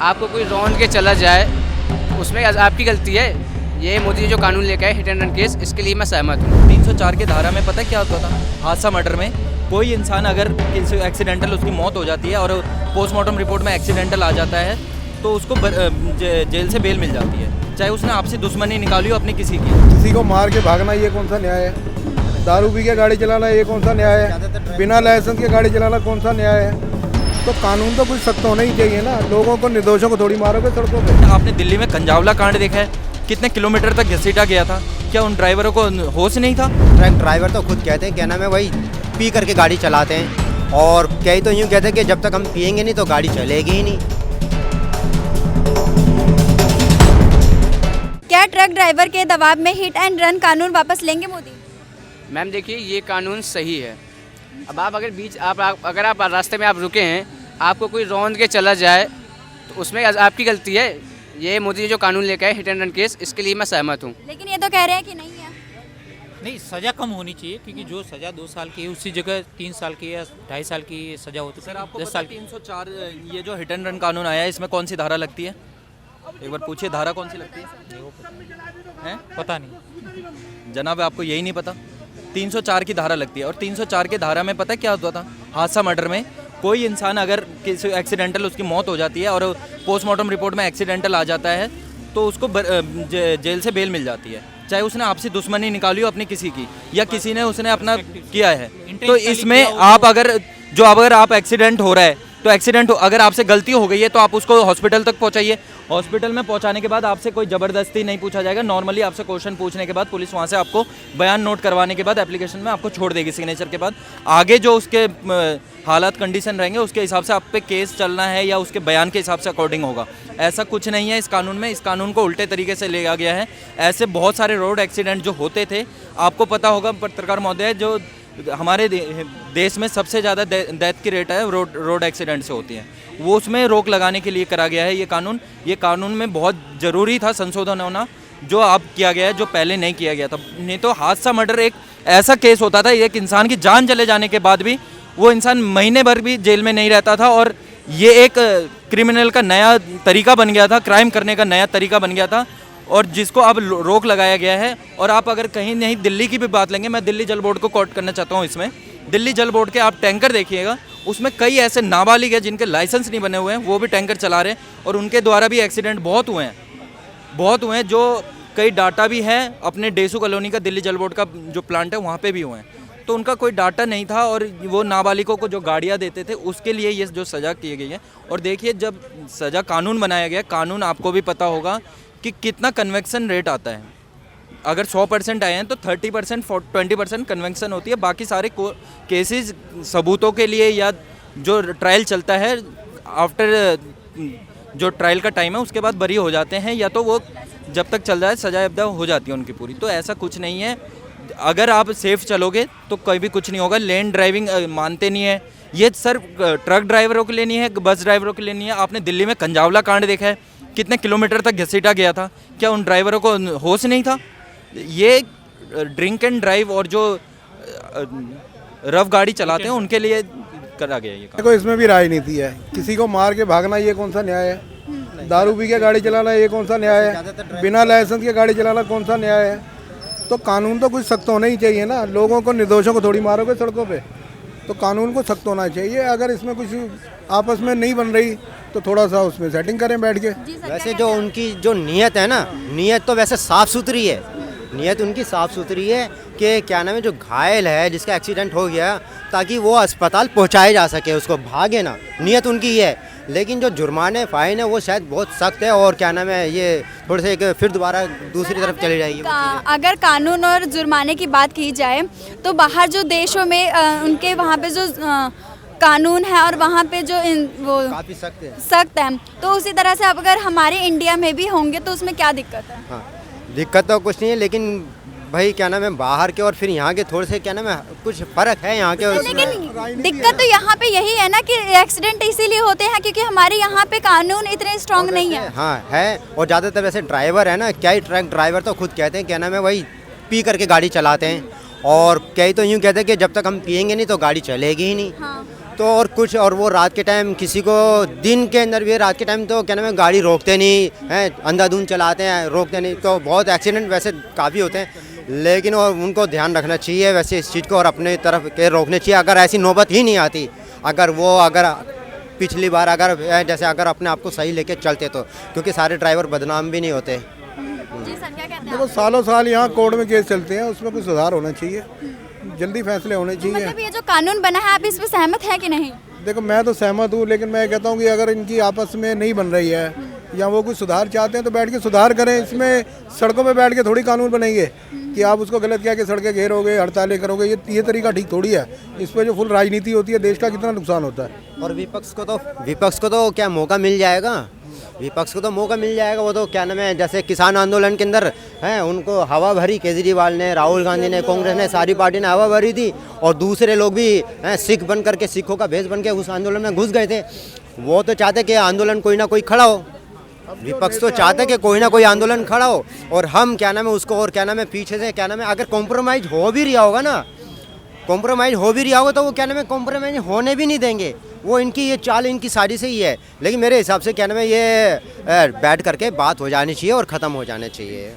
आपको कोई रौंद के चला जाए उसमें आपकी गलती है। ये मोदी जी जो कानून लेके आए हिट एंड रन केस, इसके लिए मैं सहमत हूँ। 304 की धारा में पता क्या होता था? हादसा मर्डर में कोई इंसान अगर किसी एक्सीडेंटल उसकी मौत हो जाती है और पोस्टमार्टम रिपोर्ट में एक्सीडेंटल आ जाता है तो उसको जेल से बेल मिल जाती है, चाहे उसने आपसी दुश्मनी निकाली हो अपनी किसी को मार के भागना ये कौन सा न्याय है? दारू पी के गाड़ी चलाना ये कौन सा न्याय है? बिना लाइसेंस के गाड़ी चलाना कौन सा न्याय है? तो कानून तो कुछ सख्त होना ही चाहिए ना। लोगों को, निर्दोषों को थोड़ी मारोगे सड़कों पे। आपने दिल्ली में कंजावला कांड देखा है, कितने किलोमीटर तक घसीटा गया था? क्या उन ड्राइवरों को होश नहीं था? ट्रक ड्राइवर तो खुद कहते हैं, क्या नाम है, वही पी करके गाड़ी चलाते हैं और कई तो यूँ कहते हैं कि जब तक हम पियेंगे नहीं तो गाड़ी चलेगी ही नहीं। क्या ट्रक ड्राइवर के दबाव में हिट एंड रन कानून वापस लेंगे मोदी? मैम देखिए, ये कानून सही है। अब आप अगर आप रास्ते में आप रुके हैं, आपको कोई रौंद के चला जाए तो उसमें आपकी गलती है। ये मोदी जी जो कानून लेके आए हिट एंड रन केस, इसके लिए मैं सहमत हूँ। लेकिन ये तो कह रहे हैं कि नहीं है। नहीं, सज़ा कम होनी चाहिए, क्योंकि जो सज़ा 2 साल की है उसी जगह 3 साल की या 2.5 साल की सज़ा होती है। सर आपको 10 साल 304 ये जो हिट एंड रन कानून आया है, इसमें कौन सी धारा लगती है? एक बार पूछिए, धारा कौन सी लगती है? पता नहीं जनाब, आपको यही नहीं पता? 304 की धारा लगती है और 304 की धारा में पता क्या होता था? हादसा मर्डर में कोई इंसान अगर किसी एक्सीडेंटल उसकी मौत हो जाती है और पोस्टमार्टम रिपोर्ट में एक्सीडेंटल आ जाता है तो उसको जेल से बेल मिल जाती है, चाहे उसने आपसी दुश्मनी निकाली हो अपनी किसी की या किसी ने उसने अपना किया है। तो इसमें आप अगर आप एक्सीडेंट हो रहा है तो अगर आपसे गलती हो गई है तो आप उसको हॉस्पिटल तक पहुंचाइए। हॉस्पिटल में पहुंचाने के बाद आपसे कोई ज़बरदस्ती नहीं पूछा जाएगा। नॉर्मली आपसे क्वेश्चन पूछने के बाद पुलिस वहां से आपको बयान नोट करवाने के बाद एप्लीकेशन में आपको छोड़ देगी सिग्नेचर के बाद। आगे जो उसके हालात कंडीशन रहेंगे उसके हिसाब से आप पे केस चलना है या उसके बयान के हिसाब से अकॉर्डिंग होगा। ऐसा कुछ नहीं है इस कानून में। इस कानून को उल्टे तरीके से लिया गया है। ऐसे बहुत सारे रोड एक्सीडेंट जो होते थे, आपको पता होगा पत्रकार महोदय, जो हमारे देश में सबसे ज़्यादा डेथ की रेट है रोड एक्सीडेंट से होती है, वो उसमें रोक लगाने के लिए करा गया है ये कानून। ये कानून में बहुत ज़रूरी था संशोधन होना, जो अब किया गया है, जो पहले नहीं किया गया था। नहीं तो हादसा मर्डर एक ऐसा केस होता था, एक इंसान की जान चले जाने के बाद भी वो इंसान महीने भर भी जेल में नहीं रहता था और ये एक क्रिमिनल का नया तरीका बन गया था, क्राइम करने का नया तरीका बन गया था और जिसको अब रोक लगाया गया है। और आप अगर कहीं नहीं दिल्ली की भी बात लेंगे, मैं दिल्ली जल बोर्ड को कोट करना चाहता हूँ इसमें। दिल्ली जल बोर्ड के आप टैंकर देखिएगा, उसमें कई ऐसे नाबालिग हैं जिनके लाइसेंस नहीं बने हुए हैं, वो भी टैंकर चला रहे हैं और उनके द्वारा भी एक्सीडेंट बहुत हुए हैं, जो कई डाटा भी है। अपने डेसू कॉलोनी का दिल्ली जल बोर्ड का जो प्लांट है वहाँ पे भी हुए हैं, तो उनका कोई डाटा नहीं था और वो नाबालिगों को जो गाड़ियाँ देते थे उसके लिए ये जो सज़ा की गई है। और देखिए, जब सज़ा कानून बनाया गया, कानून आपको भी पता होगा कि कितना कन्वेक्शन रेट आता है। अगर 100% आए हैं तो 30% 20% कन्वेक्शन होती है। बाकी सारे केसेस सबूतों के लिए या जो ट्रायल चलता है, आफ्टर जो ट्रायल का टाइम है उसके बाद बरी हो जाते हैं, या तो वो जब तक चल जाए सजा अब्दा हो जाती है उनकी पूरी। तो ऐसा कुछ नहीं है। अगर आप सेफ चलोगे तो कोई भी कुछ नहीं होगा। लेन ड्राइविंग मानते नहीं है ये सर, ट्रक ड्राइवरों के लिए नहीं है, बस ड्राइवरों के लिए नहीं है। आपने दिल्ली में कंजावला कांड देखा है, कितने किलोमीटर तक घसीटा गया था? क्या उन ड्राइवरों को होश नहीं था? ये ड्रिंक एंड ड्राइव और जो रफ गाड़ी चलाते हैं उनके लिए करा गया ये। देखो, इसमें भी राजनीति है। किसी को मार के भागना ये कौन सा न्याय है? दारू पी के गाड़ी चलाना ये कौन सा न्याय है? बिना लाइसेंस के गाड़ी चलाना कौन सा न्याय है? तो कानून तो कुछ सख्त होना ही चाहिए ना। लोगों को, निर्दोषों को थोड़ी मारोगे सड़कों पे। तो कानून को सख्त होना चाहिए। अगर इसमें कुछ आपस में नहीं बन रही तो थोड़ा सा उसमें सेटिंग करें बैठ के। वैसे जो उनकी जो नीयत है ना, नीयत तो वैसे साफ़ सुथरी है। नीयत उनकी साफ़ सुथरी है कि क्या नाम है, जो घायल है जिसका एक्सीडेंट हो गया, ताकि वो अस्पताल पहुंचाया जा सके, उसको भागे ना। नीयत उनकी है। लेकिन जो जुर्माने फ़ाइन है वो शायद बहुत सख्त है और क्या नाम है, ये थोड़े से फिर दोबारा दूसरी तरफ चली जाएगी। अगर कानून और जुर्माने की बात की जाए तो बाहर जो देशों में उनके वहाँ पे जो कानून है और वहाँ पे जो वो काफ़ी सख्त है, तो उसी तरह से अब अगर हमारे इंडिया में भी होंगे तो उसमें क्या दिक्कत है? हाँ, दिक्कत तो कुछ नहीं है, लेकिन भाई क्या नाम है, बाहर के और फिर यहाँ के थोड़े से क्या नाम है, कुछ फ़र्क है यहाँ के और लेकिन दिक्कत तो यहाँ पे यही है ना कि एक्सीडेंट इसीलिए होते हैं क्योंकि हमारे यहाँ पे कानून इतने स्ट्रांग नहीं है। हाँ है, और ज़्यादातर वैसे ड्राइवर है ना, क्या ही ट्रक ड्राइवर तो खुद कहते हैं, क्या नाम है, वही पी करके गाड़ी चलाते हैं और कई तो यूँ कहते हैं कि जब तक हम पियेंगे नहीं तो गाड़ी चलेगी ही नहीं। तो और कुछ और वो रात के टाइम किसी को दिन के अंदर भी रात के टाइम तो क्या नाम है गाड़ी रोकते नहीं हैं, अंधाधुंध चलाते हैं, रोकते नहीं, तो बहुत एक्सीडेंट वैसे काफ़ी होते हैं। लेकिन और उनको ध्यान रखना चाहिए वैसे इस चीज़ को और अपने तरफ के रोकने चाहिए। अगर ऐसी नौबत ही नहीं आती, अगर पिछली बार अगर जैसे अगर अपने आप को सही लेके चलते तो, क्योंकि सारे ड्राइवर बदनाम भी नहीं होते। जी सर, क्या कहते हैं देखो आप? सालों साल यहाँ कोर्ट में केस चलते हैं, उसमें कुछ सुधार होना चाहिए, जल्दी फैसले होने चाहिए। मतलब ये जो कानून बना है, आप इस पे सहमत हैं कि नहीं? देखो मैं तो सहमत हूँ, लेकिन मैं कहता हूँ कि अगर इनकी आपस में नहीं बन रही है या वो कुछ सुधार चाहते हैं तो बैठ के सुधार करें। इसमें सड़कों पे बैठ के थोड़ी कानून बनेंगे कि आप उसको गलत कह के सड़कें घेरोगे, हड़तालें करोगे, ये तरीका ठीक थोड़ी है। इस पर जो फुल राजनीति होती है, देश का कितना नुकसान होता है। और विपक्ष को तो क्या मौका मिल जाएगा, विपक्ष को तो मौका मिल जाएगा। वो तो क्या नाम है जैसे किसान आंदोलन के अंदर हैं, उनको हवा भरी केजरीवाल ने, राहुल गांधी ने, कांग्रेस ने, सारी पार्टी ने हवा भरी थी। और दूसरे लोग भी हैं सिख बन करके, सिखों का भेष बन के उस आंदोलन में घुस गए थे। वो तो चाहते कि आंदोलन कोई ना कोई खड़ा हो, विपक्ष तो चाहते कि कोई ना कोई आंदोलन खड़ा हो। और हम क्या नाम है उसको और क्या नाम है पीछे से क्या नाम है अगर कॉम्प्रोमाइज़ हो भी रहा होगा ना, कॉम्प्रोमाइज़ हो भी रहा होगा तो वो क्या नाम है कॉम्प्रोमाइज़ होने भी नहीं देंगे। वो इनकी ये चाल, इनकी साजिश ही है। लेकिन मेरे हिसाब से क्या नाम है ये बैठ करके बात हो जानी चाहिए और ख़त्म हो जाने चाहिए।